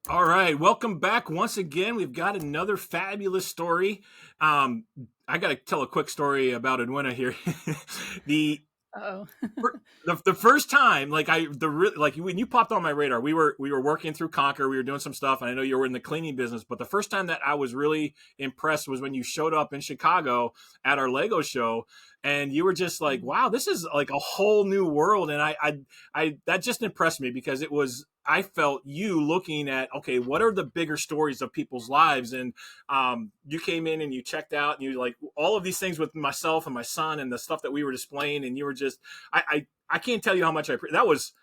All right, welcome back once again. We've got another fabulous story. Um, I got to tell a quick story about Edwina here. the Oh, the first time, like when you popped on my radar, we were working through Conquer. We were doing some stuff, and I know you were in the cleaning business. But the first time that I was really impressed was when you showed up in Chicago at our Lego show, and you were just like, mm, "Wow, this is like a whole new world." And I that just impressed me because it was. I felt you looking at, okay, what are the bigger stories of people's lives? And you came in and you checked out and you like all of these things with myself and my son and the stuff that we were displaying. And you were just, I can't tell you how much that was.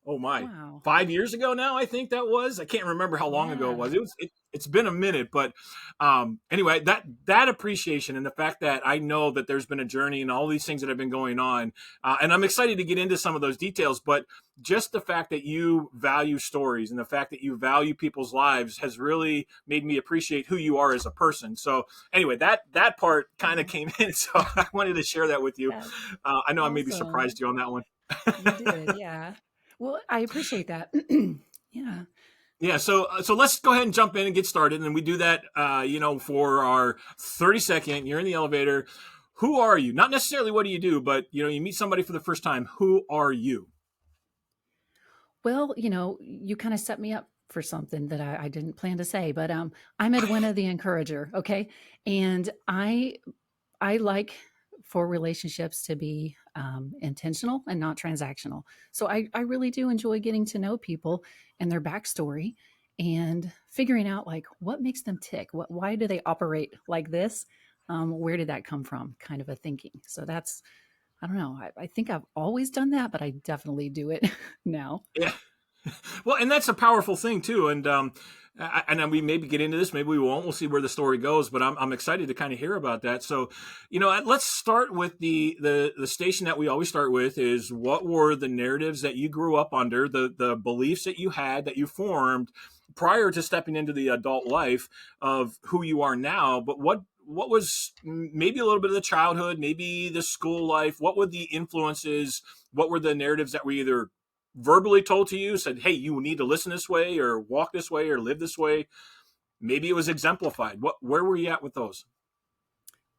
Oh my, wow. 5 years ago now. I think that was. I can't remember how long ago it Yeah. was. It's been a minute, but anyway, that appreciation and the fact that I know that there's been a journey and all these things that have been going on, and I'm excited to get into some of those details. But just the fact that you value stories and the fact that you value people's lives has really made me appreciate who you are as a person. So anyway, that part kind of Oh, came in, so I wanted to share that with you. that's I know I maybe awesome. surprised you on that one. You did. Yeah. Well, I appreciate that. Yeah. Yeah, so let's go ahead and jump in and get started, and we do that, for our 30 second. You're in the elevator. Who are you? Not necessarily what do you do, but you meet somebody for the first time. Who are you? Well, you kind of set me up for something that I didn't plan to say, but I'm Edwina the Encourager. Okay. And I like for relationships to be intentional and not transactional. So I really do enjoy getting to know people and their backstory and figuring out like what makes them tick. Why do they operate like this? Where did that come from? Kind of a thinking. So that's, I don't know. I think I've always done that, but I definitely do it now. Yeah. Well, and that's a powerful thing too. And we maybe get into this, maybe we won't. We'll see where the story goes. But I'm excited to kind of hear about that. So, let's start with the station that we always start with is what were the narratives that you grew up under, the beliefs that you had that you formed prior to stepping into the adult life of who you are now. But what was maybe a little bit of the childhood, maybe the school life? What were the influences? What were the narratives that were either verbally told to you, said, hey, you need to listen this way or walk this way or live this way? Maybe it was exemplified. Where were you at with those?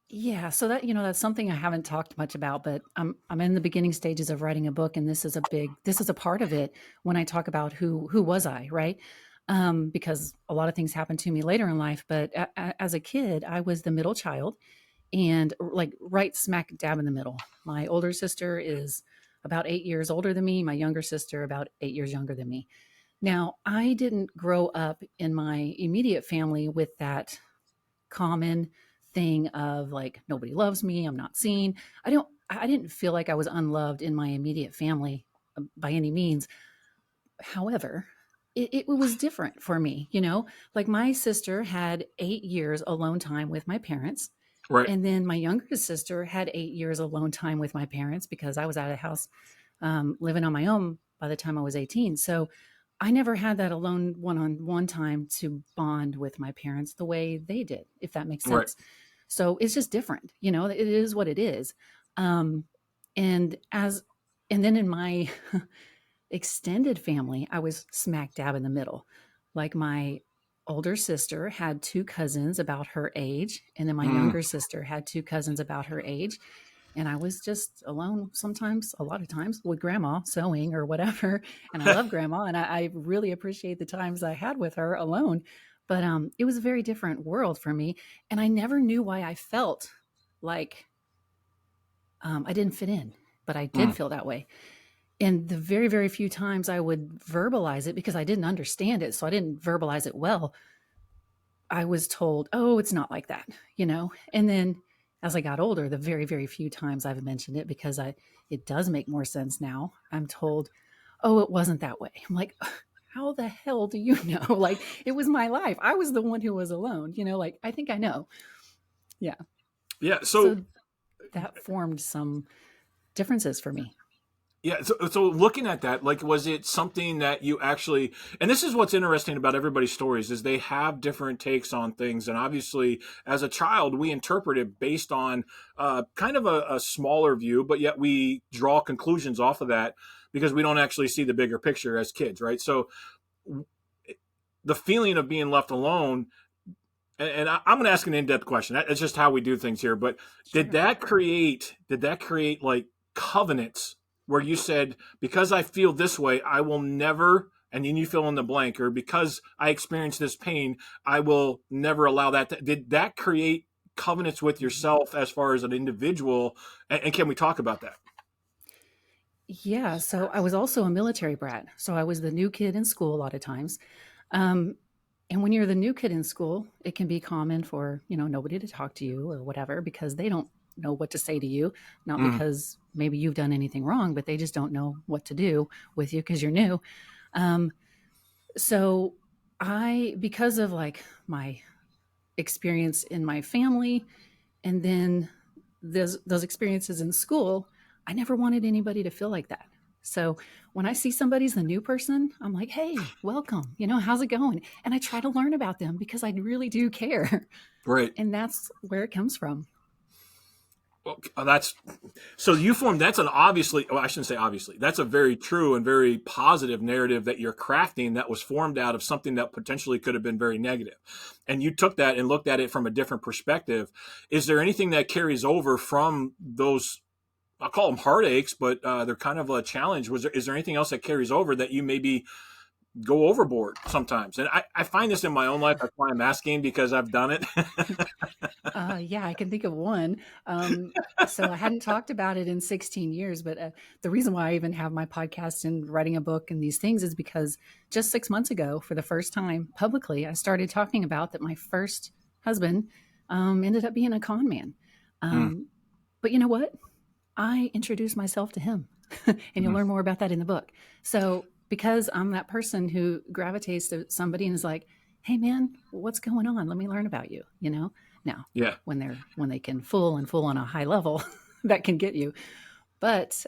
Yeah, so that's something I haven't talked much about, but I'm in the beginning stages of writing a book, and this is a part of it when I talk about who was I, right? Because a lot of things happened to me later in life, but as a kid, I was the middle child, and like right smack dab in the middle. My older sister is about 8 years older than me. My younger sister about 8 years younger than me. Now, I didn't grow up in my immediate family with that common thing of like nobody loves me, I'm not seen. I didn't feel like I was unloved in my immediate family by any means. However, it was different for me, like my sister had 8 years alone time with my parents. Right. And then my younger sister had 8 years alone time with my parents because I was out of the house living on my own by the time I was 18. So I never had that alone one on one time to bond with my parents the way they did, if that makes Right. sense. So it's just different, it is what it is. Um, and as, and then in my extended family, I was smack dab in the middle. Like my older sister had two cousins about her age, and then my Mm. younger sister had two cousins about her age. And I was just alone sometimes, a lot of times with grandma sewing or whatever. And I love grandma and I really appreciate the times I had with her alone. But it was a very different world for me. And I never knew why I felt like I didn't fit in, but I did Mm. feel that way. And the very, very few times I would verbalize it because I didn't understand it, so I didn't verbalize it well, I was told, "Oh, it's not like that," And then as I got older, the very, very few times I've mentioned it because it does make more sense now. I'm told, "Oh, it wasn't that way." I'm like, "How the hell do you know?" Like it was my life. I was the one who was alone, like I think I know. Yeah. Yeah. So So that formed some differences for me. yeah. So looking at that, like, was it something that you actually? And this is what's interesting about everybody's stories is they have different takes on things, and obviously, as a child, we interpret it based on kind of a smaller view, but yet we draw conclusions off of that because we don't actually see the bigger picture as kids, right? So the feeling of being left alone, and I'm going to ask an in-depth question. That's just how we do things here. But did Sure. that create like covenants where you said, because I feel this way, I will never, and then you fill in the blank, or because I experience this pain, I will never allow that. Did that create covenants with Mhm. yourself as far as an individual? And can we talk about that? Yeah, so I was also a military brat. So I was the new kid in school a lot of times. Um, and when you're the new kid in school, it can be common for, nobody to talk to you or whatever because they don't know what to say to you, not Mm, because maybe you've done anything wrong, but they just don't know what to do with you because you're new. Um, so because of like my experience in my family and then those experiences in school, I never wanted anybody to feel like that. So when I see somebody's the new person, I'm like, hey, welcome. How's it going? And I try to learn about them because I really do care. right. And that's where it comes from. Well, that's so you formed. That's an obviously. Well, I shouldn't say obviously. That's a very true and very positive narrative that you're crafting. That was formed out of something that potentially could have been very negative, and you took that and looked at it from a different perspective. Is there anything that carries over from those? I'll call them heartaches, but they're kind of a challenge. Is there anything else that carries over that you maybe go overboard sometimes? And I find this in my own life. That's why I'm asking, because I've done it. Yeah, I can think of one. So I hadn't talked about it in 16 years, but the reason why I even have my podcast and writing a book and these things is because just 6 months ago, for the first time publicly, I started talking about that my first husband ended up being a con man. Mm, Um, but you know what? I introduced myself to him, and you'll mm, learn more about that in the book. So, because I'm that person who gravitates to somebody and is like, "Hey, man, what's going on? Let me learn about you." Now yeah, when they can fool on a high level, that can get you. But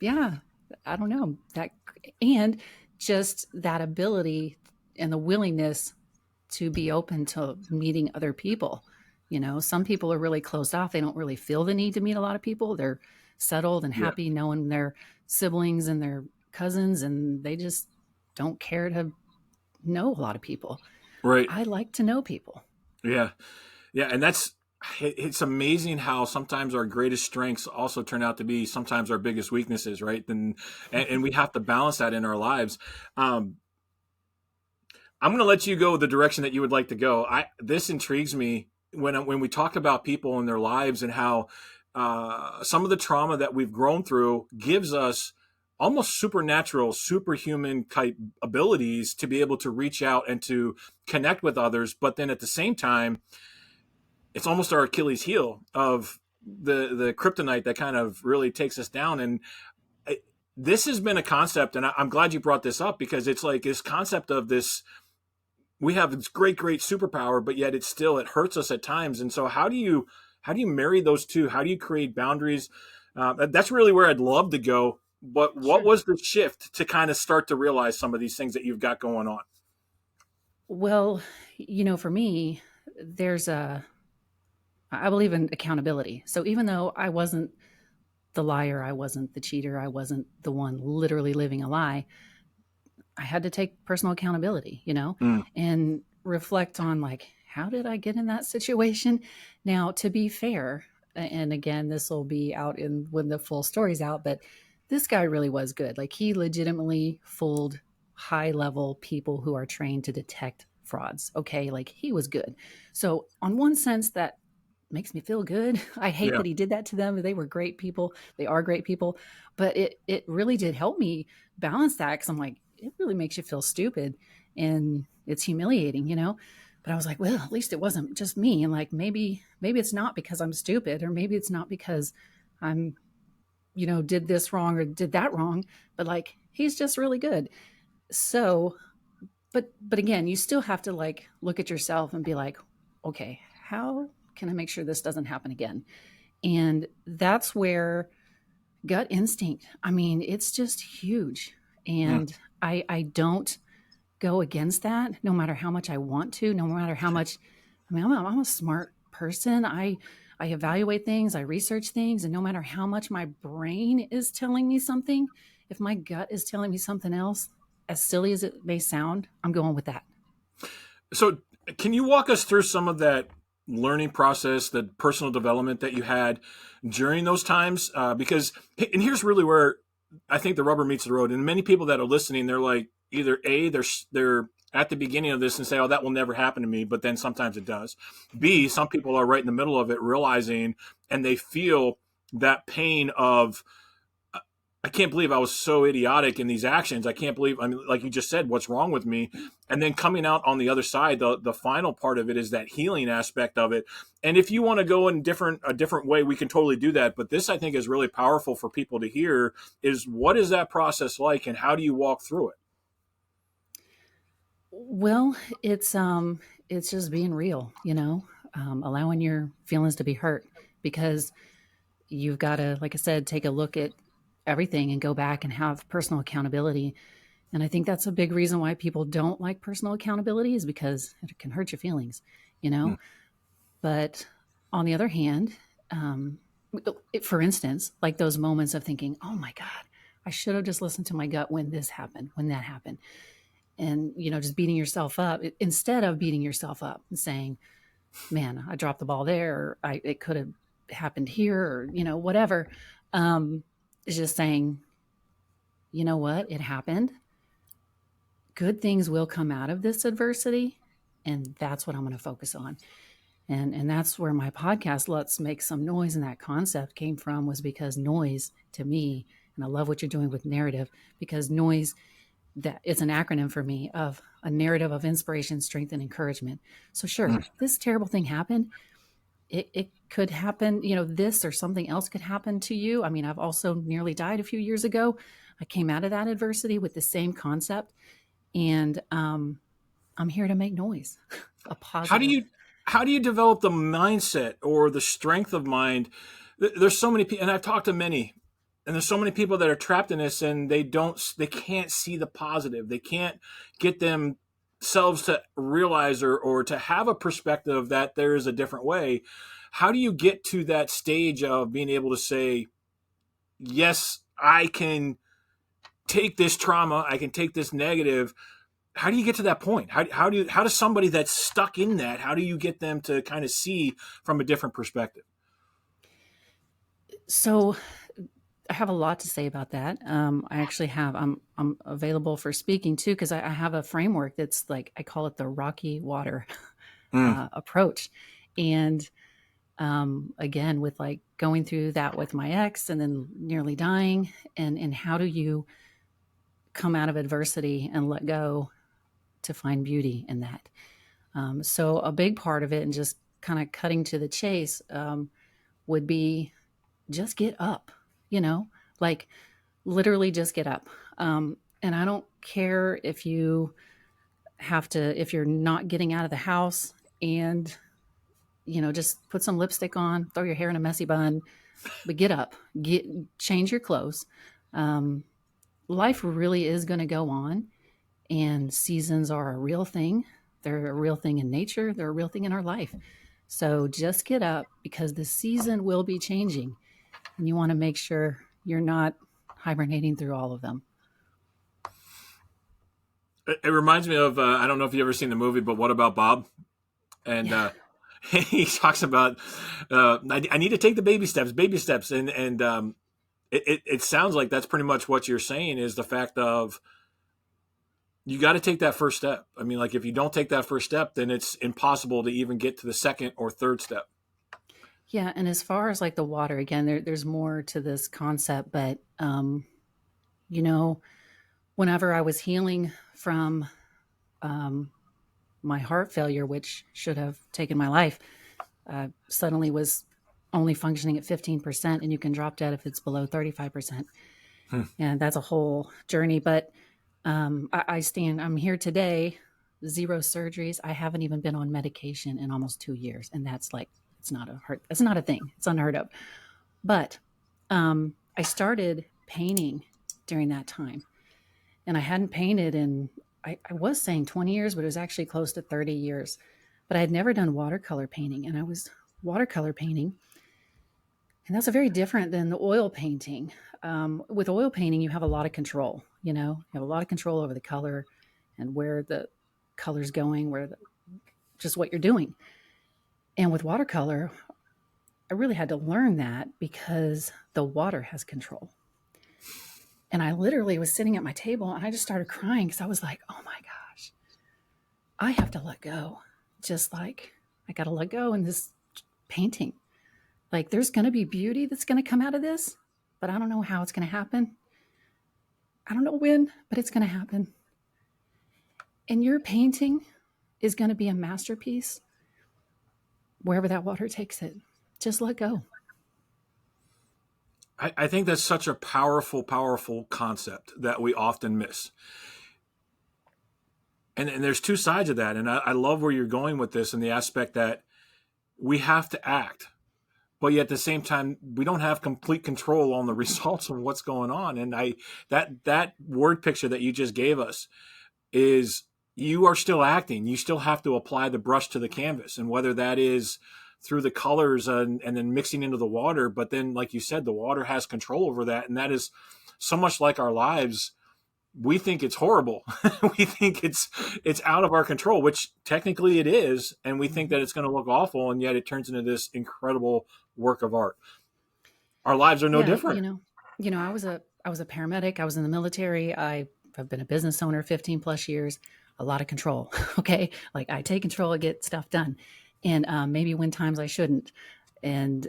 yeah, I don't know that, and just that ability and the willingness to be open to meeting other people. Some people are really closed off. They don't really feel the need to meet a lot of people. They're settled and yeah, happy knowing their siblings and their cousins, and they just don't care to know a lot of people. right, I like to know people. yeah. Yeah, and it's amazing how sometimes our greatest strengths also turn out to be sometimes our biggest weaknesses, right? And we have to balance that in our lives. Um, I'm going to let you go the direction that you would like to go. This intrigues me when we talk about people and their lives and how some of the trauma that we've grown through gives us almost supernatural, superhuman type abilities to be able to reach out and to connect with others. But then at the same time, it's almost our Achilles heel of the kryptonite that kind of really takes us down. And I, this has been a concept, and I'm glad you brought this up because it's like this concept of this. We have this great superpower, but yet it hurts us at times. And so, how do you marry those two? How do you create boundaries? That's really where I'd love to go. But what Sure. was the shift to kind of start to realize some of these things that you've got going on? Well, for me, there's a I believe in accountability. So even though I wasn't the liar, I wasn't the cheater, I wasn't the one literally living a lie, I had to take personal accountability, Mm, and reflect on like, how did I get in that situation? Now, to be fair, and again, this will be out in when the full story's out, but this guy really was good. Like he legitimately fooled high level people who are trained to detect frauds. Okay. Like he was good. So, on one sense, that makes me feel good. I hate yeah, that he did that to them. They were great people. They are great people. But it really did help me balance that because I'm like, it really makes you feel stupid and it's humiliating. But I was like, well, at least it wasn't just me. And like maybe it's not because I'm stupid, or maybe it's not because I'm, did this wrong or did that wrong, but like he's just really good. So, but again, you still have to like look at yourself and be like, okay, how can I make sure this doesn't happen again? And that's where gut instinct, I mean, it's just huge. mm, And I don't go against that no matter how much I want to, no matter how much, I mean, I'm a smart person. I evaluate things, I research things, and no matter how much my brain is telling me something, if my gut is telling me something else, as silly as it may sound, I'm going with that. So, can you walk us through some of that learning process, the personal development that you had during those times? Because, and here's really where I think the rubber meets the road. And many people that are listening, they're like, either A, they're at the beginning of this and say, "Oh, that will never happen to me," but then sometimes it does. B, some people are right in the middle of it, realizing, and they feel that pain of, I can't believe I was so idiotic in these actions. I can't believe, I mean, like you just said, what's wrong with me? And then coming out on the other side, the final part of it is that healing aspect of it. And if you want to go in a different way, we can totally do that. But this, I think, is really powerful for people to hear is what is that process like and how do you walk through it? Well, it's just being real, allowing your feelings to be hurt, because you've got to, like I said, take a look at everything and go back and have personal accountability. And I think that's a big reason why people don't like personal accountability, is because it can hurt your feelings, you Hmm. know? But on the other hand, for instance, like those moments of thinking, oh my God, I should have just listened to my gut when this happened, when that happened. And, just beating yourself up instead of beating yourself up and saying, man, I dropped the ball there, or it could have happened here, or, whatever. It's just saying, you know what, it happened. Good things will come out of this adversity. And that's what I'm going to focus on. And that's where my podcast, Let's Make Some Noise, and that concept came from, was because noise to me, and I love what you're doing with narrative, because noise, that it's an acronym for me of a narrative of inspiration, strength, and encouragement. So sure, Hmm. this terrible thing happened. It could happen, this or something else could happen to you. I mean, I've also nearly died a few years ago. I came out of that adversity with the same concept. And I'm here to make noise, a How do positive. you how do you develop the mindset or the strength of mind? There's so many people, and I've talked to many, and there's so many people that are trapped in this, and they can't see the positive. They can't get themselves to realize or to have a perspective that there is a different way. How do you get to that stage of being able to say, yes, I can take this trauma, I can take this negative. How do you get to that point? How does somebody that's stuck in that, how do you get them to kind of see from a different perspective? So I have a lot to say about that. I actually have. I'm available for speaking too, because I have a framework that's, like, I call it the rocky water Mm. approach. And again, with like going through that with my ex and then nearly dying, and how do you come out of adversity and let go to find beauty in that? So a big part of it, and just kind of cutting to the chase, would be just get up, you know, like literally just get up. And I don't care if you if you're not getting out of the house, and, just put some lipstick on, throw your hair in a messy bun, but get up, change your clothes. Um, Life really is going to go on, and seasons are a real thing. They're a real thing in nature. They're a real thing in our life. So just get up, because the season will be changing, and you want to make sure you're not hibernating through all of them. It reminds me of I don't know if you ever seen the movie, but What About Bob? And Yeah. he talks about I need to take the baby steps, and it sounds like that's pretty much what you're saying is the fact of you got to take that first step. I mean, like if you don't take that first step, then it's impossible to even get to the second or third step. Yeah. And as far as like the water, again, there's more to this concept, but, you know, whenever I was healing from um, my heart failure, which should have taken my life, suddenly was only functioning at 15%, and you can drop dead if it's below 35%. Hmm. And that's a whole journey. But I'm here today, zero surgeries. I haven't even been on medication in almost 2 years. And that's like, it's not a thing. It's unheard of. But I started painting during that time, and I hadn't painted in, I was saying 20 years, but it was actually close to 30 years. But I had never done watercolor painting, and I was watercolor painting. And that's a very different than the oil painting. With oil painting, you have a lot of control. You have a lot of control over the color and where the color's going, just what you're doing. And with watercolor, I really had to learn that because the water has control. And I literally was sitting at my table and I just started crying because I was like, oh my gosh, I have to let go. Just like I got to let go in this painting. Like there's going to be beauty that's going to come out of this, but I don't know how it's going to happen. I don't know when, but it's going to happen. And your painting is going to be a masterpiece wherever that water takes it. Just let go. I think that's such a powerful, powerful concept that we often miss. And there's two sides of that. And I love where you're going with this in the aspect that we have to act, but yet at the same time, we don't have complete control on the results of what's going on. And that word picture that you just gave us is you are still acting. You still have to apply the brush to the canvas. And whether that is through the colors and then mixing into the water, but then, like you said, the water has control over that. And that is so much like our lives. We think it's horrible. We think it's out of our control, which technically it is. And we think that it's going to look awful. And yet it turns into this incredible work of art. Our lives are no different. I was a paramedic. I was in the military. I've been a business owner 15 plus years, a lot of control. Okay. Like I take control, I get stuff done. And maybe when times I shouldn't. And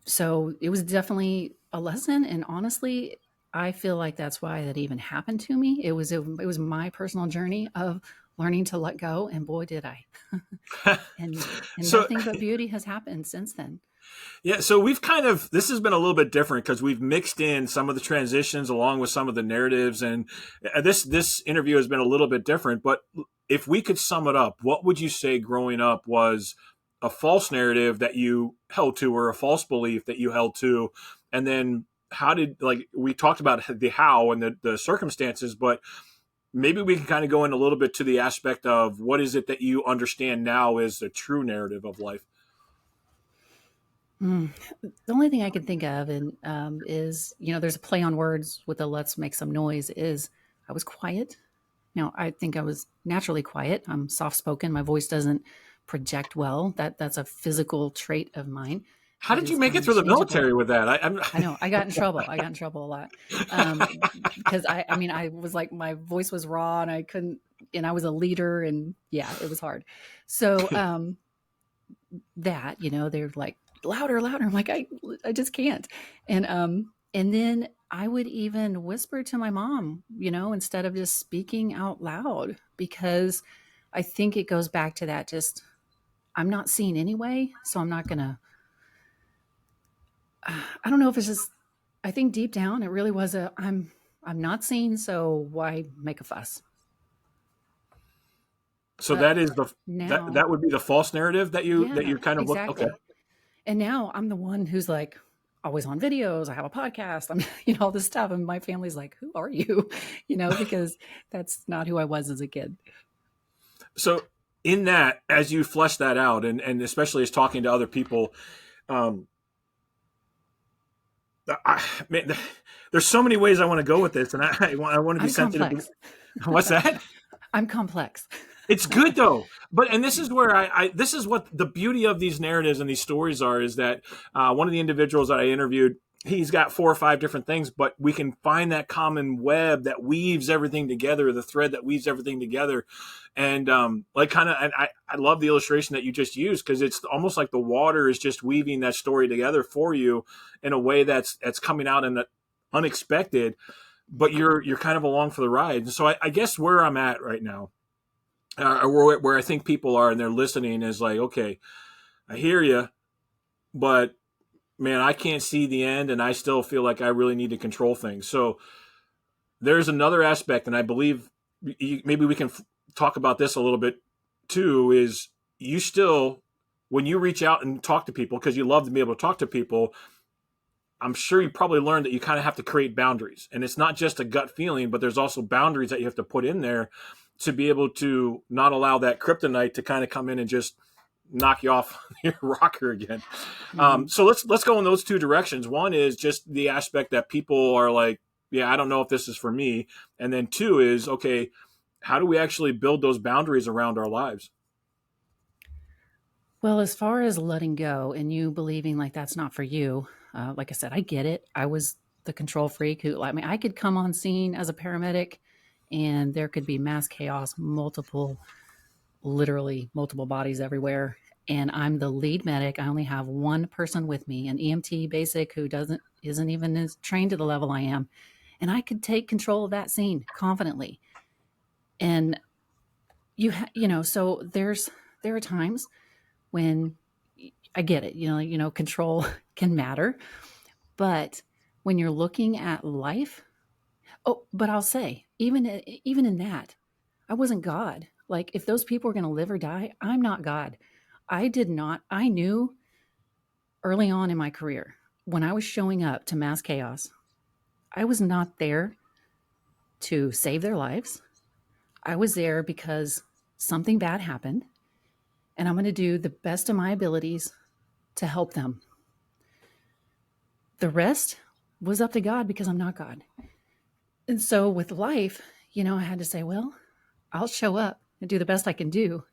so it was definitely a lesson. And honestly, I feel like that's why that even happened to me. It was my personal journey of learning to let go. And boy, did I. and So, nothing but beauty has happened since then. yeah, so this has been a little bit different because we've mixed in some of the transitions along with some of the narratives. And this interview has been a little bit different. But if we could sum it up, what would you say growing up was a false narrative that you held to or a false belief that you held to? And then we talked about the how and the circumstances, but maybe we can kind of go in a little bit to the aspect of what is it that you understand now is the true narrative of life? The only thing I can think of is, there's a play on words with the let's make some noise is I was quiet. Now, I think I was naturally quiet. I'm soft-spoken. My voice doesn't project well. That's a physical trait of mine. How did you make it through the military with that? I know. I got in trouble. I got in trouble a lot because I was like, my voice was raw and I couldn't, and I was a leader and yeah, it was hard. So they're like louder. I'm like, I just can't. And then I would even whisper to my mom, instead of just speaking out loud, because I think it goes back to that. Just, I'm not seen anyway. So I'm not going to, I don't know if it's just, I think deep down it really was I'm not seen, so why make a fuss? So that is that would be the false narrative that you kind of exactly. look. Okay. And now I'm the one who's like always on videos. I have a podcast. I'm, all this stuff. And my family's like, who are you? Because that's not who I was as a kid. So in that, as you flesh that out and especially as talking to other people, there's so many ways I want to go with this, and I want to be sensitive. Complex. What's that? I'm complex. It's good though, and this is where this is what the beauty of these narratives and these stories are. Is that one of the individuals that I interviewed, he's got 4 or 5 different things, but we can find that common web that weaves everything together, the thread that weaves everything together. And I love the illustration that you just used, because it's almost like the water is just weaving that story together for you in a way that's coming out in the unexpected, but you're kind of along for the ride. And so I guess where I'm at right now, where I think people are and they're listening is like, okay, I hear you, but man, I can't see the end, and I still feel like I really need to control things. So there's another aspect, and I believe maybe we can talk about this a little bit too, is you still, when you reach out and talk to people, because you love to be able to talk to people, I'm sure you probably learned that you kind of have to create boundaries. And it's not just a gut feeling, but there's also boundaries that you have to put in there to be able to not allow that kryptonite to kind of come in and just knock you off your rocker again. Hmm. So let's go in those two directions. One is just the aspect that people are like, yeah, I don't know if this is for me, and then two is, okay, how do we actually build those boundaries around our lives? Well, as far as letting go and you believing like that's not for you, like I said, I get it. I was the control freak who, I mean, I could come on scene as a paramedic and there could be mass chaos, literally multiple bodies everywhere. And I'm the lead medic. I only have one person with me, an EMT basic who isn't even as trained to the level I am. And I could take control of that scene confidently. And so there are times when I get it, control can matter, but when you're looking at life, oh, but I'll say, even in that, I wasn't God. Like if those people were going to live or die, I'm not God. I did not. I knew early on in my career when I was showing up to mass chaos, I was not there to save their lives. I was there because something bad happened, and I'm going to do the best of my abilities to help them. The rest was up to God because I'm not God. And so with life, I had to say, well, I'll show up and do the best I can do,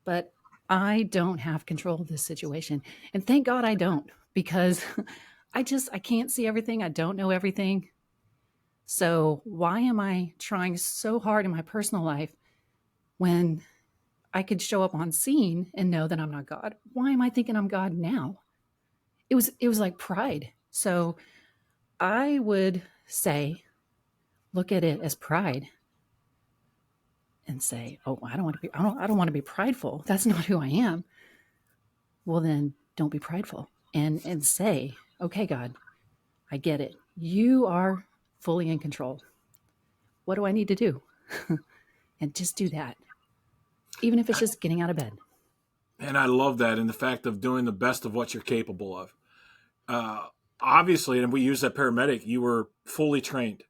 but I don't have control of this situation. And thank God I don't, because I can't see everything. I don't know everything. So why am I trying so hard in my personal life when I could show up on scene and know that I'm not God? Why am I thinking I'm God now? It was like pride. So I would say, look at it as pride and say, "Oh, I don't want to be prideful. That's not who I am." Well, then don't be prideful and say, "Okay, God, I get it. You are fully in control. What do I need to do?" And just do that, even if it's just getting out of bed. And I love that, and the fact of doing the best of what you're capable of. Uh, Obviously, and we use that paramedic, you were fully trained.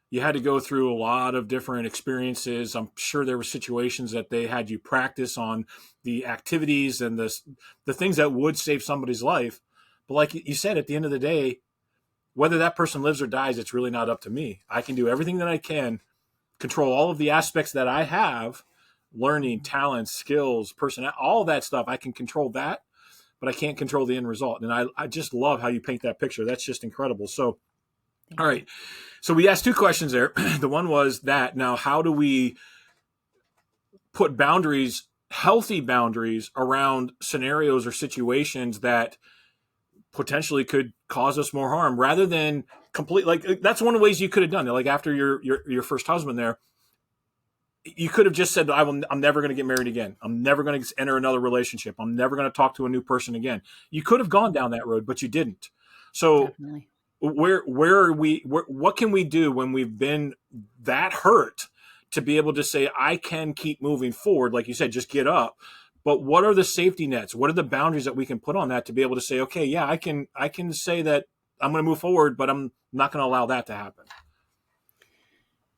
You had to go through a lot of different experiences. I'm sure there were situations that they had you practice on the activities and the things that would save somebody's life. But like you said, at the end of the day, whether that person lives or dies, it's really not up to me. I can do everything that I can, control all of the aspects that I have, learning, talents, skills, personality, all that stuff. I can control that, but I can't control the end result. And I just love how you paint that picture. That's just incredible. So, all Thank you. right. So we asked two questions there. The one was that now, how do we put boundaries, healthy boundaries around scenarios or situations that potentially could cause us more harm rather than complete, like that's one of the ways you could have done it. Like after your first husband there, you could have just said, I'm never going to get married again. I'm never going to enter another relationship. I'm never going to talk to a new person again. You could have gone down that road, but you didn't. So Definitely. where are we, what can we do when we've been that hurt to be able to say, I can keep moving forward? Like you said, just get up. But what are the safety nets? What are the boundaries that we can put on that to be able to say, okay, yeah, I can say that I'm going to move forward, but I'm not going to allow that to happen.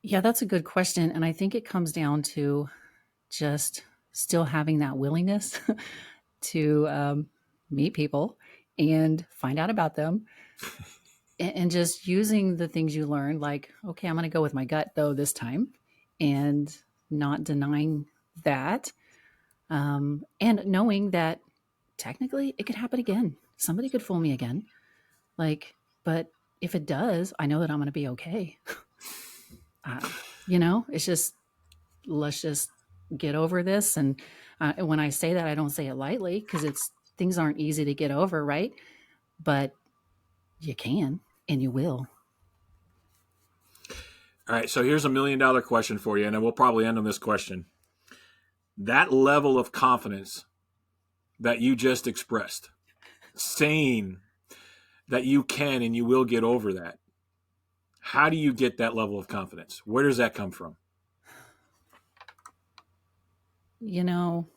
Yeah, that's a good question. And I think it comes down to just still having that willingness to meet people and find out about them, and just using the things you learned, like, okay, I'm going to go with my gut though this time, and not denying that, and knowing that technically it could happen again. Somebody could fool me again. Like, but if it does, I know that I'm going to be okay. uh, it's just, let's just get over this. And when I say that, I don't say it lightly, because things aren't easy to get over, right? But you can, and you will. All right. So here's $1 million question for you, and then we'll probably end on this question. That level of confidence that you just expressed, saying that you can and you will get over that. How do you get that level of confidence? Where does that come from? You know,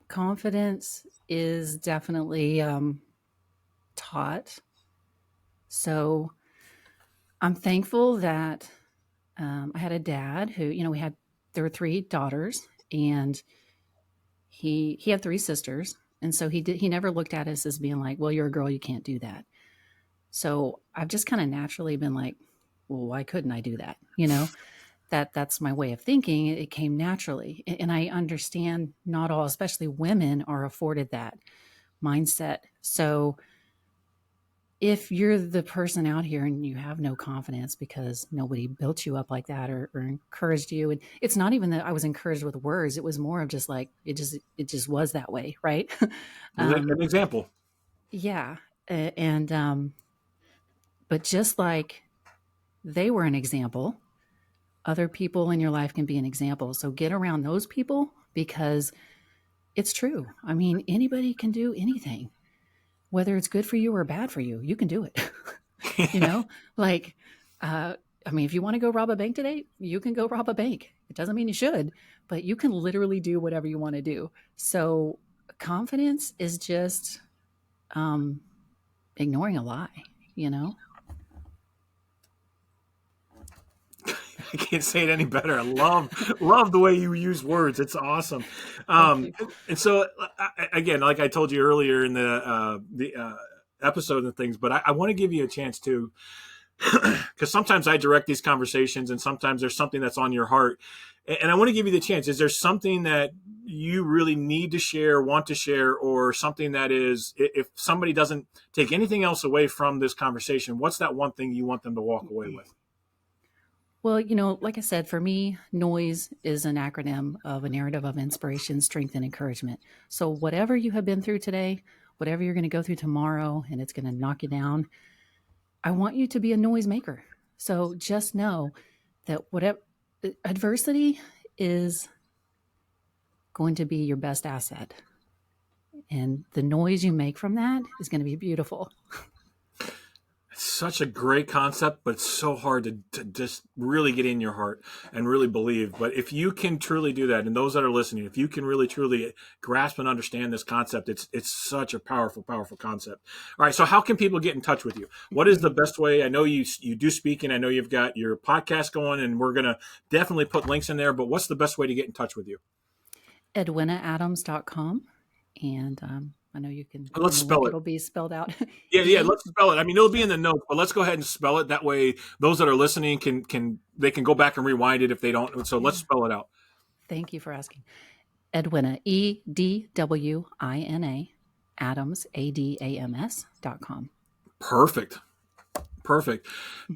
confidence is definitely taught. So I'm thankful that I had a dad who, there were three daughters, and he had three sisters. And so he never looked at us as being like, well, you're a girl, you can't do that. So I've just kind of naturally been like, well, why couldn't I do that? That's my way of thinking. It came naturally. And I understand not all, especially women, are afforded that mindset. So if you're the person out here and you have no confidence because nobody built you up like that, or encouraged you, and it's not even that I was encouraged with words, it was more of just like, it just was that way. Right. An example. Yeah. And, but just like they were an example, other people in your life can be an example. So get around those people, because it's true. I mean, anybody can do anything, whether it's good for you or bad for you. You can do it. Like, I mean, if you want to go rob a bank today, you can go rob a bank. It doesn't mean you should, but you can literally do whatever you want to do. So confidence is just ignoring a lie, you know? I can't say it any better. I love the way you use words. It's awesome. Thank you. And so again, like I told you earlier in the episode and things, but I want to give you a chance to, because sometimes I direct these conversations, and sometimes there's something that's on your heart, and I want to give you the chance. Is there something that you really need to share, want to share, or something that is, if somebody doesn't take anything else away from this conversation, what's that one thing you want them to walk away with? Well, like I said, for me, NOISE is an acronym of a narrative of inspiration, strength, and encouragement. So whatever you have been through today, whatever you're going to go through tomorrow, and it's going to knock you down, I want you to be a noise maker. So just know that whatever adversity is going to be your best asset. And the noise you make from that is going to be beautiful. It's such a great concept, but it's so hard to just really get in your heart and really believe. But if you can truly do that, and those that are listening, if you can really truly grasp and understand this concept, it's such a powerful, powerful concept. All right, so how can people get in touch with you? What is the best way? I know you do speaking. I know you've got your podcast going, and we're going to definitely put links in there. But what's the best way to get in touch with you? EdwinaAdams.com. And I know you can. Let's spell it. It'll be spelled out. Yeah. Let's spell it. I mean, it'll be in the notes, but let's go ahead and spell it. That way, those that are listening can go back and rewind it if they don't. So let's spell it out. Thank you for asking. Edwina, EDWINA, Adams, ADAMS.com. Perfect.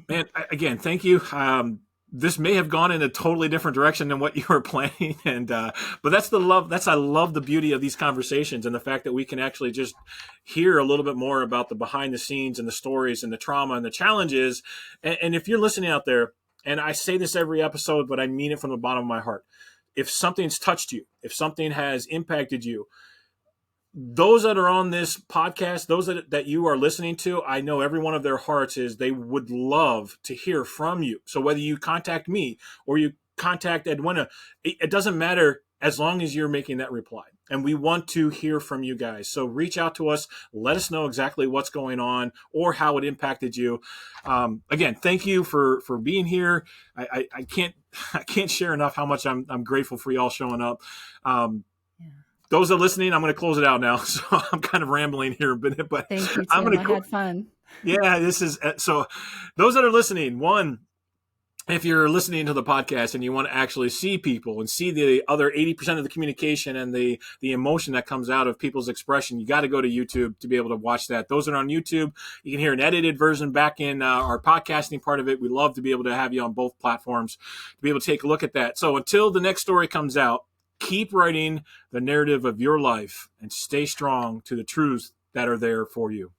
Man, again, thank you. This may have gone in a totally different direction than what you were planning, and but that's the love. I love the beauty of these conversations, and the fact that we can actually just hear a little bit more about the behind the scenes and the stories and the trauma and the challenges. And if you're listening out there, and I say this every episode, but I mean it from the bottom of my heart, if something's touched you, if something has impacted you, those that are on this podcast, those that you are listening to, I know every one of their hearts is they would love to hear from you. So whether you contact me or you contact Edwina, it doesn't matter as long as you're making that reply. And we want to hear from you guys. So reach out to us. Let us know exactly what's going on or how it impacted you. Again, thank you for being here. I can't share enough how much I'm grateful for y'all showing up. Those that are listening, I'm going to close it out now. So I'm kind of rambling here a bit, but thank you, Tim. I'm going to. I had fun. Yeah, this is so. Those that are listening, one, if you're listening to the podcast and you want to actually see people and see the other 80% of the communication and the emotion that comes out of people's expression, you got to go to YouTube to be able to watch that. Those that are on YouTube, you can hear an edited version back in our podcasting part of it. We love to be able to have you on both platforms to be able to take a look at that. So until the next story comes out, keep writing the narrative of your life and stay strong to the truths that are there for you.